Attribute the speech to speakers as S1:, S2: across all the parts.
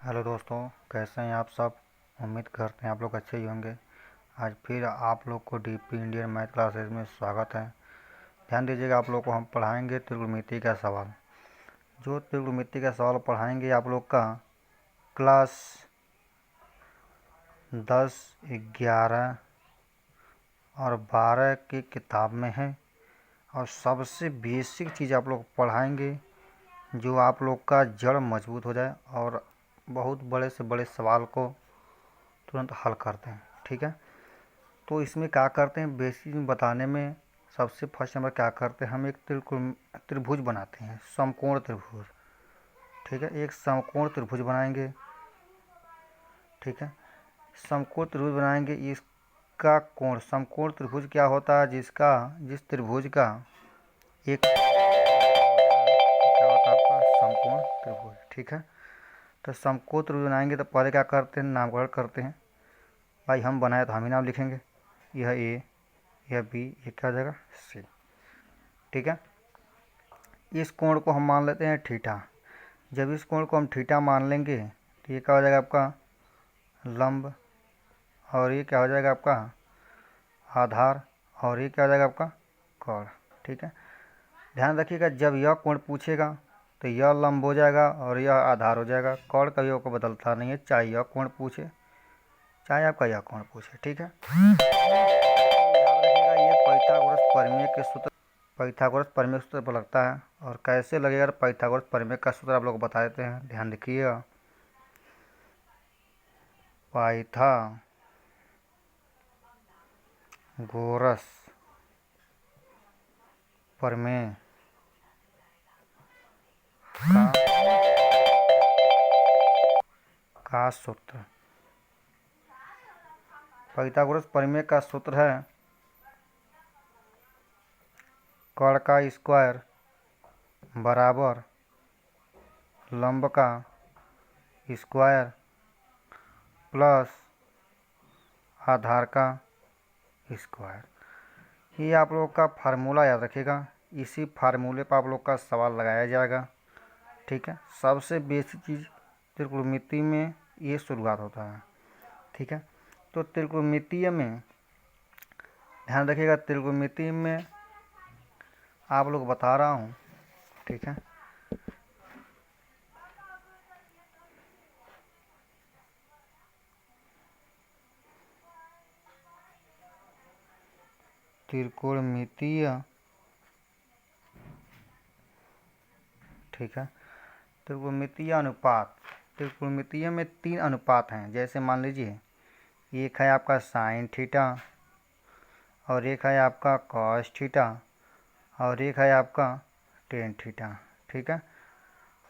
S1: Hello दोस्तों, कैसे हैं आप सब। उम्मीद करते हैं आप लोग अच्छे ही होंगे। आज फिर आप लोग को डीपी इंडियन मैथ क्लासेस में स्वागत है। ध्यान दीजिएगा, आप लोग को हम पढ़ाएंगे त्रिकोणमिति का सवाल। जो त्रिकोणमिति का सवाल पढ़ाएंगे आप लोग का क्लास 10, 11 और 12 की किताब में है। और सबसे बेसिक चीज़ आप लोग पढ़ाएंगे जो आप लोग का जड़ मजबूत हो जाए और बहुत बड़े से बड़े सवाल को तुरंत हल करते हैं। ठीक है, तो इसमें क्या करते हैं, बेसिक बताने में सबसे फर्स्ट नंबर क्या करते हैं, हम एक त्रिभुज बनाते हैं, समकोण त्रिभुज। ठीक है, एक समकोण त्रिभुज बनाएंगे। ठीक है, समकोण त्रिभुज बनाएंगे। इसका कोण, समकोण त्रिभुज क्या होता है, जिस त्रिभुज का एक क्या होता है आपका समकोण त्रिभुज। ठीक है, तो समकोण त्रिभुज बनाएंगे तो पहले क्या करते हैं, नामकरण करते हैं। भाई हम बनाए तो हम ही नाम लिखेंगे, यह ए, यह बी, ये क्या हो जाएगा सी। ठीक है, इस कोण को हम मान लेते हैं थीटा। जब इस कोण को हम थीटा मान लेंगे तो ये क्या हो जाएगा आपका लंब, और ये क्या हो जाएगा आपका आधार, और ये क्या हो जाएगा आपका कोण। ठीक है, ध्यान रखिएगा, जब यह कोण पूछेगा तो यह लंब हो जाएगा और यह आधार हो जाएगा। कोण कभी आपको बदलता नहीं है, चाहे यह कोण पूछे चाहे आपका यह कोण पूछे। ठीक है, याद रखिएगा ये पाइथागोरस प्रमेय के सूत्र पर लगता है। और कैसे लगेगा पाइथागोरस प्रमेय का सूत्र आप लोग को बता देते हैं, ध्यान रखिएगा। पाइथागोरस प्रमेय का सूत्र, पाइथागोरस प्रमेय का सूत्र है कोण का स्क्वायर बराबर लंब का स्क्वायर प्लस आधार का स्क्वायर। ये आप लोग का फार्मूला याद रखिएगा, इसी फार्मूले पर आप लोग का सवाल लगाया जाएगा। ठीक है, सबसे बेसिक चीज़ त्रिकोणमिति में ये शुरुआत होता है। ठीक है, तो त्रिकोणमिति में ध्यान रखिएगा, त्रिकोणमिति में आप लोग बता रहा हूँ। ठीक है, त्रिकोणमितीय। ठीक है, त्रिकोणमितीय अनुपात, त्रिकोणमितीय में 3 अनुपात हैं। जैसे मान लीजिए एक है आपका साइन थीटा, और एक है आपका कॉस थीटा, और एक है आपका टेन थीटा। ठीक है,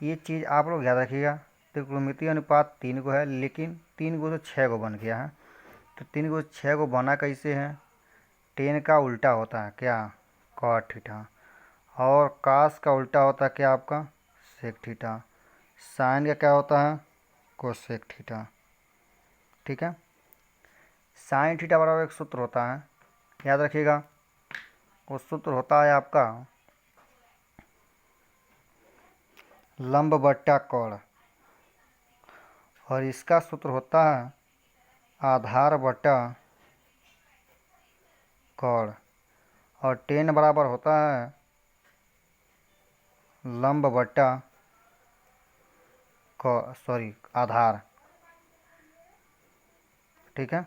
S1: ये चीज़ आप लोग याद रखिएगा। त्रिकोणमितीय अनुपात 3 को है, लेकिन 3 को तो 6 को बन गया है। तो 3 को 6 को बना कैसे है, टेन का उल्टा होता है क्या, कॉट थीटा, और कास का उल्टा होता है क्या आपका सेक थीटा, साइन का क्या होता है कोसेक थीटा। ठीक है, साइन थीटा बराबर एक सूत्र होता है, याद रखिएगा। वो सूत्र होता है आपका लंब बट्टा कोण, और इसका सूत्र होता है आधार बट्टा कोण, और टेन बराबर होता है लंब बट्टा आधार। ठीक है,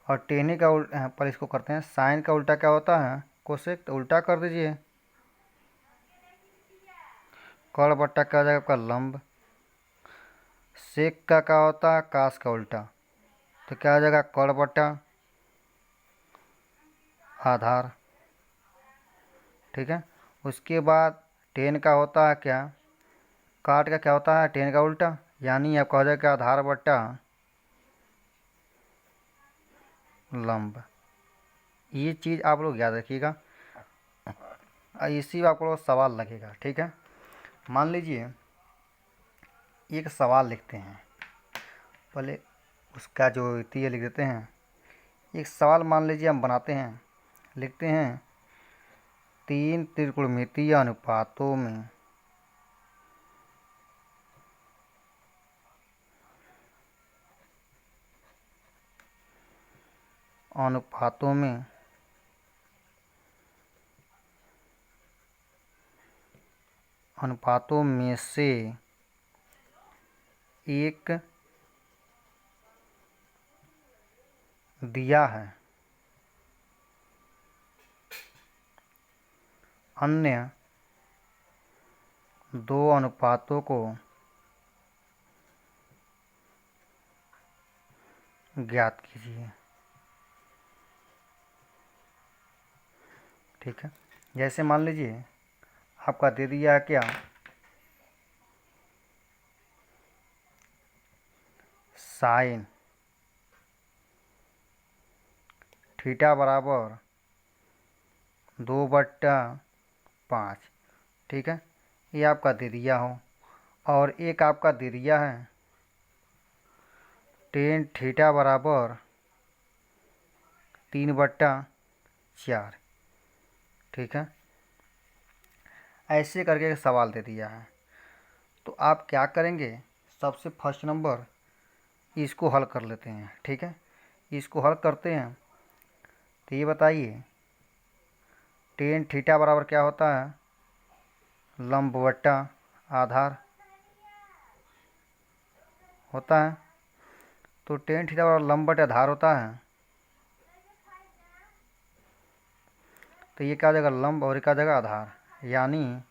S1: और टेन का पर इसको करते हैं, साइन का उल्टा क्या होता है कोसेक, तो उल्टा कर दीजिए, कोण बट्टा क्या हो जाएगा आपका लंब, सेक का क्या होता है कास का उल्टा, तो क्या हो जाएगा कोण बट्टा आधार। ठीक है, उसके बाद टेन का होता है क्या, काट का क्या होता है टेन का उल्टा, यानी आपका हो जाएगा आधार बट्टा लंब। ये चीज़ आप लोग याद रखिएगा, इसी आप लोग सवाल लगेगा। ठीक है, मान लीजिए एक सवाल लिखते हैं, पहले उसका जो इतिहास लिख देते हैं। एक सवाल मान लीजिए हम बनाते हैं, लिखते हैं 3 त्रिकोणमितीय अनुपातों में अनुपातों में से एक दिया है, अन्य दो अनुपातों को ज्ञात कीजिए। ठीक है, जैसे मान लीजिए आपका दे दिया है क्या, साइन थीटा बराबर 2/5। ठीक है, ये आपका दे दिया हो, और एक आपका दे दिया है टेन थीटा बराबर 3/4। ठीक है, ऐसे करके एक सवाल दे दिया है। तो आप क्या करेंगे, सबसे फर्स्ट नंबर इसको हल कर लेते हैं। ठीक है, इसको हल करते हैं तो ये बताइए टेन थीटा बराबर क्या होता है, लंब बट्टा आधार होता है। तो टेन थीटा बराबर लंब बटे आधार होता है, तो ये क्या हो जाएगा, लंब और क्या हो जाएगा, आधार, यानी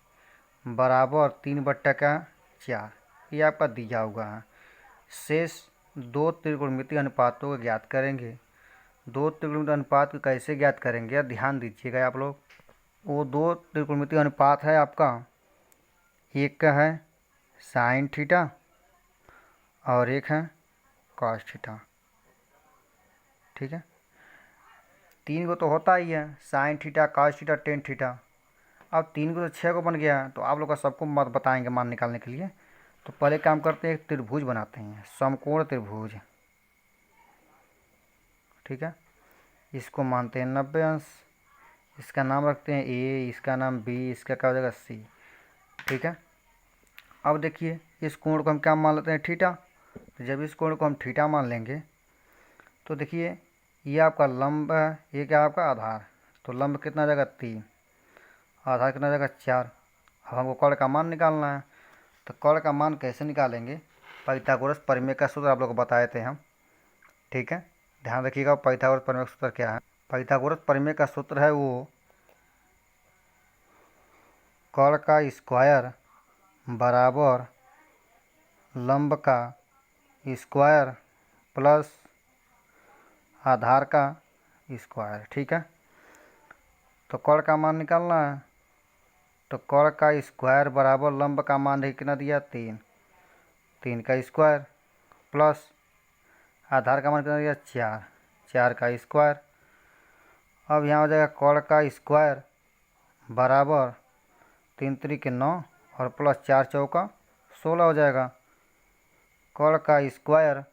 S1: बराबर 3/4। ये आपका दिया हुआ है। शेष दो त्रिकोणमितीय अनुपातों को ज्ञात करेंगे। दो त्रिकोणमितीय अनुपात को कैसे ज्ञात करेंगे, ध्यान दीजिएगा आप लोग। वो दो त्रिकोणमितीय अनुपात है आपका, एक का है साइन थीटा और एक है कॉस थीटा। ठीक है, तीन को तो होता ही है, sine theta, cos theta, tan theta. अब तीन को तो 6 को बन गया, तो आप लोग का सबको मत बताएंगे मान निकालने के लिए। तो पहले काम करते हैं, एक त्रिभुज बनाते हैं, समकोण त्रिभुज। ठीक है, इसको मानते हैं 90 अंश, इसका नाम रखते हैं ए, इसका नाम बी, इसका क्या हो जाएगा सी। ठीक है, अब देखिए इस कोण को हम क्या मान लेते हैं, थीटा। तो जब इस कोण को हम थीटा मान लेंगे तो देखिए ये आपका लंब है, ये क्या आपका आधार। तो लंब कितना आ जाएगा 3, आधार कितना आ जाएगा 4। अब हमको कोण का मान निकालना है। तो कोण का मान कैसे निकालेंगे, पाइथागोरस प्रमेय का सूत्र आप लोग को बताए थे हम। ठीक है, ध्यान रखिएगा पाइथागोरस प्रमेय का सूत्र क्या है। पाइथागोरस प्रमेय का सूत्र है वो कोण का स्क्वायर बराबर लंब का स्क्वायर प्लस आधार का स्क्वायर। ठीक है, तो कोण का मान निकालना है। तो कोण का स्क्वायर बराबर लंब का मान कितना दिया, 3, 3 का स्क्वायर प्लस आधार का मान कितना दिया, 4, 4 का स्क्वायर। अब यहाँ हो जाएगा कोण का स्क्वायर बराबर 3 त्रिक 9 और प्लस 4 चौका 16 हो जाएगा। कोण का स्क्वायर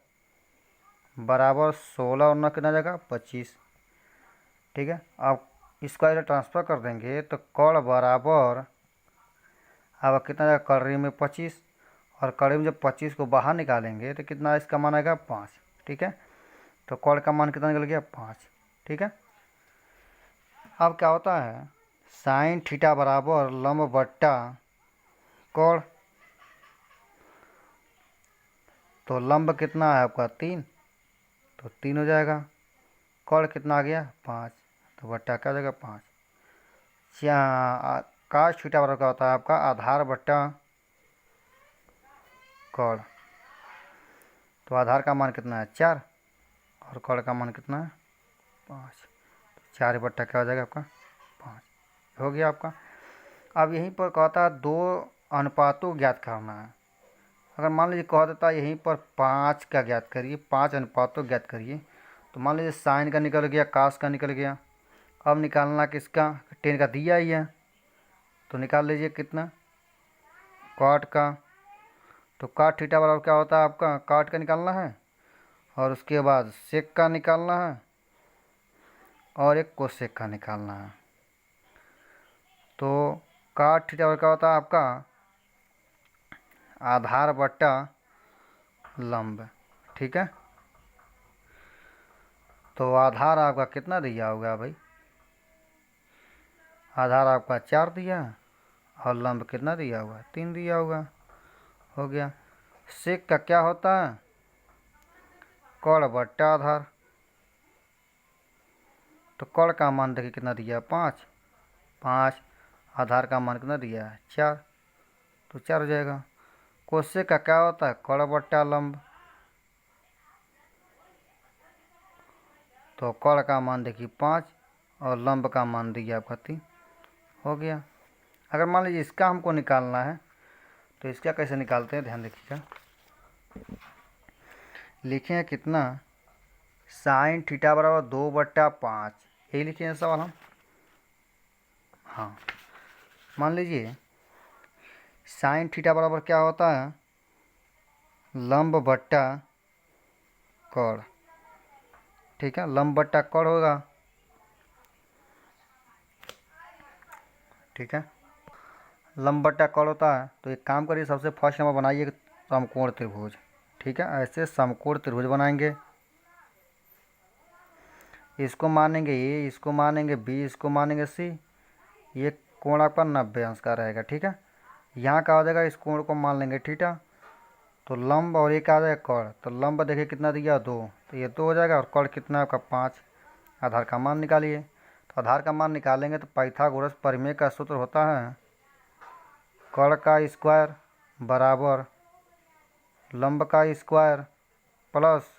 S1: बराबर 16 और 9 कितना हो जाएगा, 25। ठीक है, अब स्क्वायर ट्रांसफ़र कर देंगे तो कोण बराबर अब कितना जाएगा, कड़ी में 25, और कड़ी में जब 25 को बाहर निकालेंगे तो कितना इसका मान आएगा, 5। ठीक है, तो कोण का मान कितना निकल गया, 5। ठीक है, अब क्या होता है, साइन थीटा बराबर लंब बट्टा कोण। तो लंब कितना है आपका 3, तो 3 हो जाएगा। कोण कितना आ गया, 5, तो बट्टा क्या हो जाएगा, 5। कॉस थीटा बराबर क्या होता है आपका, आधार बट्टा कोण। तो आधार का मान कितना है, 4, और कोण का मान कितना है, 5। तो 4 बट्टा क्या हो जाएगा आपका, 5 हो गया आपका। अब यहीं पर कहता है दो अनुपातों ज्ञात करना है। अगर मान लीजिए कह देता है यहीं पर 5 का ज्ञात करिए, 5 अनुपातों ज्ञात करिए, तो मान लीजिए साइन का निकल गया, कास का निकल गया। अब निकालना किसका, टेन का दिया ही है, तो निकाल लीजिए कितना, कॉट का। तो कॉट थीटा बराबर क्या होता है आपका, कॉट का निकालना है, और उसके बाद सेक का निकालना है, और एक कोसेक का निकालना है। तो कॉट थीटा बराबर क्या होता है आपका, आधार बट्टा लंब। ठीक है, तो आधार आपका कितना दिया होगा भाई? आधार आपका 4 दिया और लंब कितना दिया हुआ? 3 दिया होगा। हो गया। सेक का क्या होता है? कड़ बट्टा आधार। तो कड़ का मान देखिए कितना दिया है? 5। 5 आधार का मान कितना दिया है? 4। तो 4 हो जाएगा। कोसेक का क्या होता है? कड़ बट्टा लंब। तो कड़ का मान देखिए 5 और लंब का मान दिया आपका 3। हो गया। अगर मान लीजिए इसका हमको निकालना है तो इसका कैसे निकालते हैं, ध्यान देखिएगा। लिखे हैं कितना? साइन थीटा बराबर 2/5। यही लिखे हैं सवाल हम। हाँ, मान लीजिए साइन थीटा बराबर क्या होता है? लंब बट्टा कड़। ठीक है, लंब बट्टा कड़ होगा। ठीक है, लंब बट्टा कड़ होता है। तो एक काम करिए, सबसे फर्स्ट नंबर बनाइए समकोण त्रिभुज। ठीक है, ऐसे समकोण त्रिभुज बनाएंगे। इसको मानेंगे ए, इसको मानेंगे बी, इसको मानेंगे सी। ये कोण आपका 90 अंश का रहेगा। ठीक है, यहाँ का आ जाएगा, इस कोण को मान लेंगे थीटा। तो लंब और एक आ जाएगा कड़। तो लंब देखिए कितना दिया? 2। तो ये 2 हो जाएगा और कड़ कितना है आपका? 5। आधार का मान निकालिए। तो आधार का मान निकालेंगे तो पाइथागोरस प्रमेय का सूत्र होता है कड़ का स्क्वायर बराबर लंब का स्क्वायर प्लस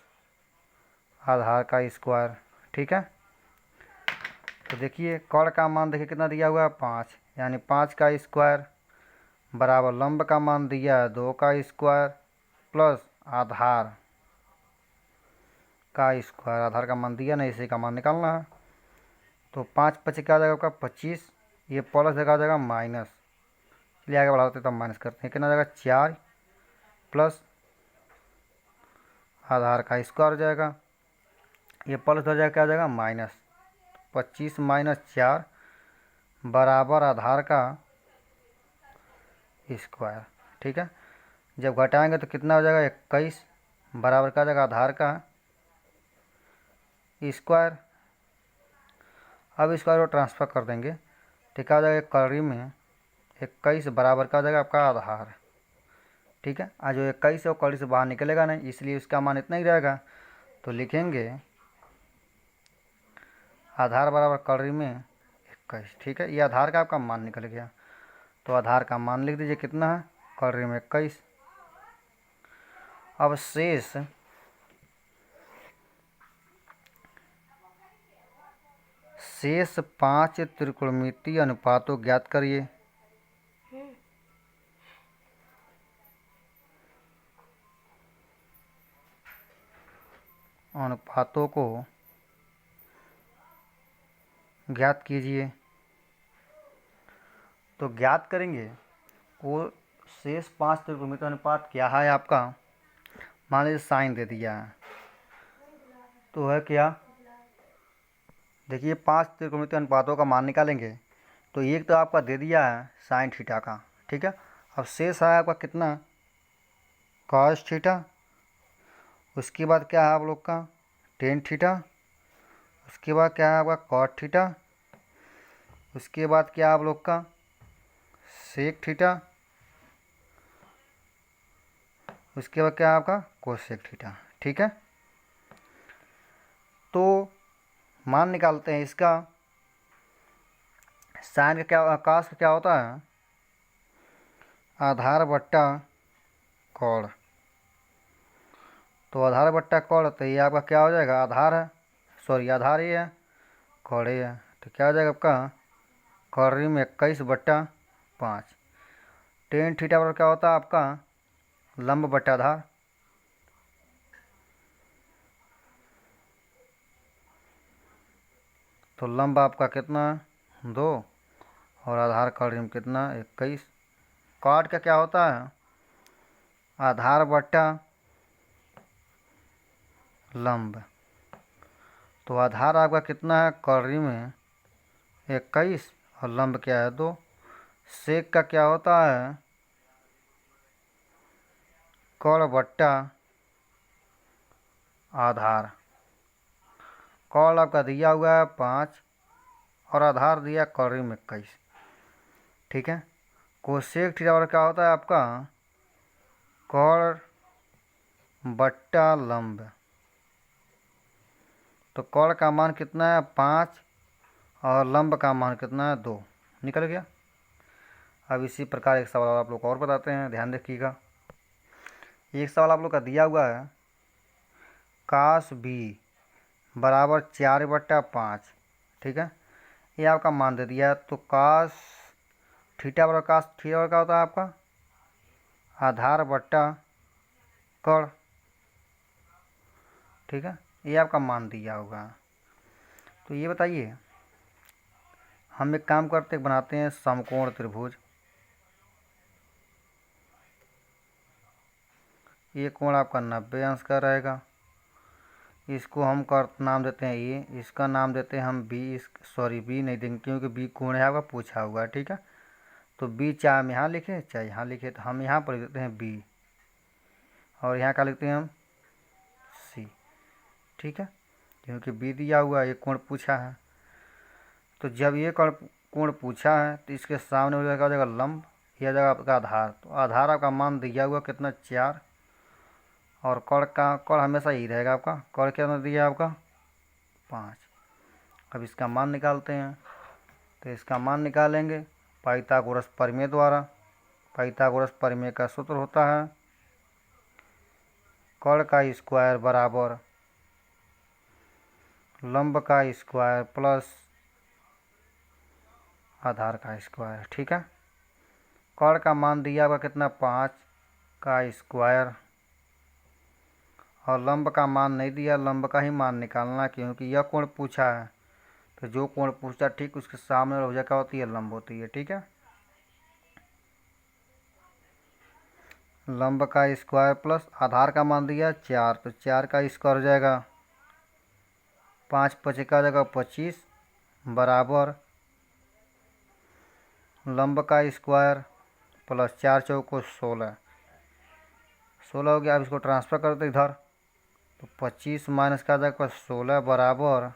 S1: आधार का स्क्वायर। ठीक है, तो देखिए कड़ का मान देखिए कितना दिया हुआ है? 5, यानी 5 का स्क्वायर बराबर लंब का मान दिया है 2 का स्क्वायर प्लस आधार का स्क्वायर। आधार का मान दिया नहीं, इसी का मान निकालना है। तो 5 25 क्या आ जाएगा आपका? 25। ये प्लस जगह आ जाएगा माइनस, इसलिए आगे बढ़ाते तब माइनस करते हैं। कितना आ जाएगा? 4 प्लस आधार का स्क्वायर हो जाएगा। ये प्लस हो जाएगा, क्या आ जाएगा? माइनस। 25 माइनस 4 बराबर आधार का स्क्वायर। ठीक है, जब घटाएंगे तो कितना हो जाएगा? 21 बराबर क्या आ जाएगा? आधार का स्क्वायर। अब स्क्वायर को ट्रांसफ़र कर देंगे तो क्या हो जाएगा? कड़ी में 21 बराबर क्या हो जाएगा? आपका आधार। ठीक है, आज जो 21 है वो कड़ी से बाहर निकलेगा नहीं, इसलिए उसका मान इतना ही रहेगा। तो लिखेंगे आधार बराबर कड़ी में 21। ठीक है, ये आधार का आपका मान निकल गया। तो आधार का मान लिख दीजिए कितना है? कड़ी में 21। अब शेष 5 त्रिकोणमितीय अनुपातों ज्ञात करिए। अनुपातों को ज्ञात कीजिए। तो ज्ञात करेंगे वो शेष 5 त्रिकोणमितीय अनुपात क्या है आपका? मान लीजिए साइन दे दिया है, तो है क्या? देखिए 5 त्रिकोणमितीय अनुपातों का मान निकालेंगे। तो एक तो आपका दे दिया है साइन थीटा का। ठीक है, अब शेष है आपका कितना? Cos theta. उसके बाद क्या है आप लोग का? Tan theta. उसके बाद क्या है आपका? Cot theta. उसके बाद क्या है आप लोग का? Sec theta. उसके बाद क्या है आपका? Cosec theta. ठीक है, तो मान निकालते हैं इसका। साइन का क्या, कॉस का क्या होता है? आधार बट्टा कौड़। तो आधार बट्टा कौड़, तो ये आपका क्या हो जाएगा? आधार है, सॉरी आधार ही है, कौड़ ही है। तो क्या हो जाएगा आपका? कौड़ी में 21/5। टेन थीटा पर क्या होता है आपका? लंब बट्टा आधार। तो लंब आपका कितना है? 2 और आधार कौड़ी में कितना? 21। कॉट का क्या होता है? आधार बट्टा लंब। तो आधार आपका कितना है? कौड़ी में 21 और लंब क्या है? 2। सेक का क्या होता है? कौड़ बट्टा आधार। कॉल आपका दिया हुआ है 5 और आधार दिया कॉर्री में 21। ठीक है। कोसेक थीटा बराबर क्या होता है आपका कॉर बट्टा लंब। तो कॉर का मान कितना है 5 और लंब का मान कितना है 2। निकल गया। अब इसी प्रकार एक सवाल आप लोग और बताते हैं, ध्यान रखिएगा। एक सवाल आप लोग का दिया हुआ है काश बी बराबर 4/5। ठीक है, ये आपका मान दे दिया है। तो काश थीटा बराबर क्या होता है आपका आधार बट्टा कड़। ठीक है, ये आपका मान दिया होगा। तो ये बताइए, हम एक काम करते बनाते हैं समकोण त्रिभुज। ये कोण आपका 90 अंश का रहेगा। इसको हम कर नाम देते हैं ए, इसका नाम देते हैं हम बी। बी नहीं देंगे क्योंकि बी कोण है आपका पूछा हुआ है। ठीक है, तो बी चाहे हम यहाँ लिखें चाहे यहाँ लिखें, तो हम यहाँ पर लिख देते हैं बी और यहाँ का लिखते हैं हम सी। ठीक है, क्योंकि बी दिया हुआ है, ये कोण पूछा है। तो जब ये कोण पूछा है तो इसके सामने हो जाएगा लंब, यह हो जाएगा आपका आधार। तो आधार आपका मान दिया हुआ कितना 4 और कड़ हमेशा यही रहेगा आपका। कड़ क्या दिया आपका 5। अब इसका मान निकालते हैं। तो इसका मान निकालेंगे पाइथागोरस प्रमेय द्वारा। पाइथागोरस प्रमेय का सूत्र होता है कड़ का स्क्वायर बराबर लंब का स्क्वायर प्लस आधार का स्क्वायर। ठीक है, कड़ का मान दिया हुआ कितना 5 का स्क्वायर और लंब का मान नहीं दिया, लंब का ही मान निकालना क्योंकि यह कोण पूछा है। तो जो कोण पूछा ठीक उसके सामने भुजा क्या होती है लंब होती है। ठीक है, लंब का स्क्वायर प्लस आधार का मान दिया 4, तो 4 का स्क्वायर हो जाएगा 5 5 का हो जाएगा 25 बराबर लंब का स्क्वायर प्लस 4 चौको 16 हो गया। अब इसको ट्रांसफ़र करते इधर, तो 25 माइनस का जाएगा 16 बराबर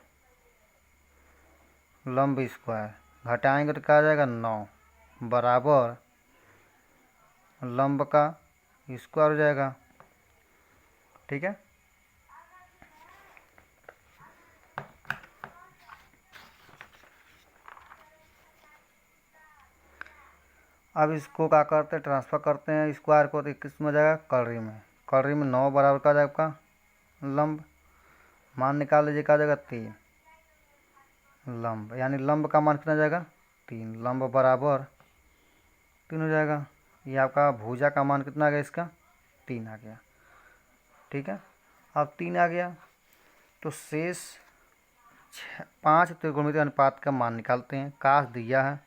S1: लंब स्क्वायर घटाएंगे तो क्या आ जाएगा 9 बराबर लंब का स्क्वायर हो जाएगा। ठीक है, अब इसको क्या करते हैं ट्रांसफ़र करते हैं स्क्वायर को, तो किस में जाएगा कलरी में। कलरी में 9 बराबर का जाएगा आपका लंब, मान निकाल लीजिए क्या जाएगा 3 लंब, यानी लंब का मान कितना जाएगा 3, लंब बराबर 3 हो जाएगा। ये आपका भुजा का मान कितना आ गया इसका 3 आ गया। ठीक है, अब 3 आ गया तो शेष 5 त्रिकोणमितीय अनुपात का मान निकालते हैं। काश दिया है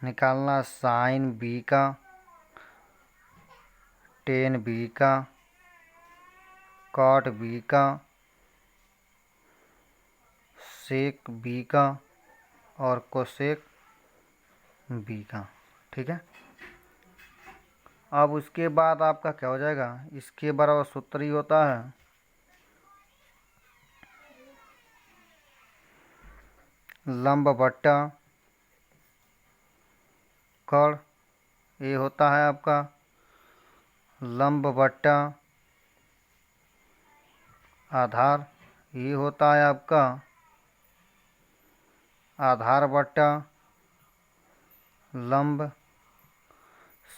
S1: निकालना साइन बी का, टेन बी का, कॉट बी का, सेक बी का और कोसेक बी का। ठीक है, अब उसके बाद आपका क्या हो जाएगा, इसके बराबर सूत्र ही होता है लंब बट्टा कड़। ये होता है आपका लंब बट्टा आधार। ये होता है आपका आधार बट्टा लंब।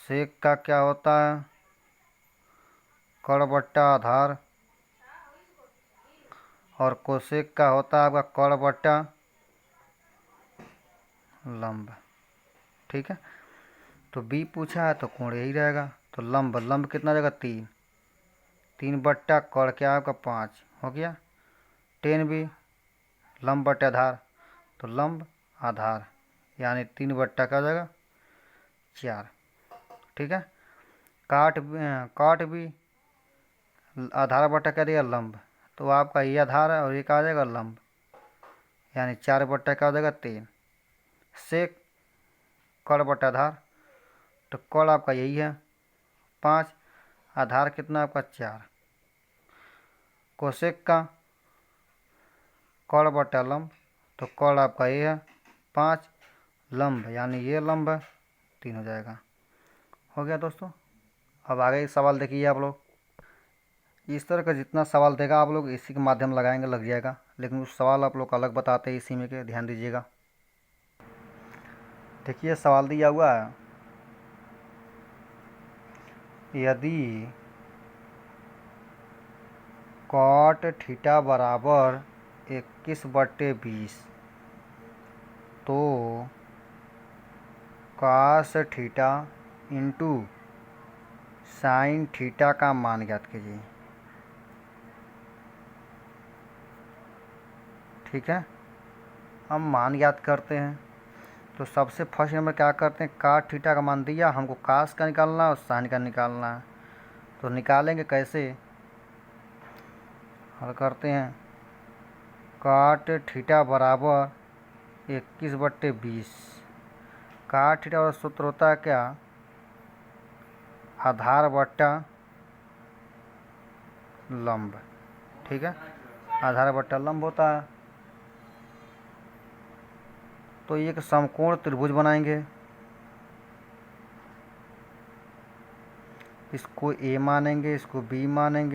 S1: सेक का क्या होता है कड़ बट्टा आधार और कोसेक का होता है आपका कड़ बट्टा लंब। ठीक है, तो बी पूछा है तो कोण यही रहेगा। तो लंब कितना जाएगा 3 बट्टा कड़ क्या आपका 5 हो गया। टेन बी लंब बट्टा आधार, तो लंब आधार यानी 3 बट्टा का जाएगा 4। ठीक है, काट भी आधार बट्टा क्या देगा लंब, तो आपका ये आधार है और ये क्या आ जाएगा लंब, यानी 4 बट्टा का हो जाएगा 3। सेक कड़ बट्टा आधार, तो कड़ आपका यही है 5, आधार कितना आपका 4। कोसेक का कड़ बटा लंब, तो कड़ आपका ये है 5, लंब यानी ये लंब है 3 हो जाएगा। हो गया दोस्तों। अब आगे एक सवाल देखिए आप लोग। इस तरह का जितना सवाल देगा आप लोग इसी के माध्यम लगाएंगे लग जाएगा, लेकिन उस सवाल आप लोग अलग बताते हैं इसी में के, ध्यान दीजिएगा। देखिए सवाल दिया हुआ है, यदि कॉट थीटा बराबर 21/20 तो cos theta into sine theta का मान ज्ञात कीजिए। ठीक है, हम मान ज्ञात करते हैं। तो सबसे फर्स्ट नंबर क्या करते हैं, काट थीटा का मान दिया हमको, कास का निकालना है और साइन का निकालना है। तो निकालेंगे कैसे, हल करते हैं। काट थीटा बराबर 21/20, काट थीटा का सूत्र होता है क्या, आधार बट्टा लंब। ठीक है, आधार बट्टा लंब होता है। तो एक समकोण त्रिभुज बनाएंगे, इसको ए मानेंगे, इसको बी मानेंगे।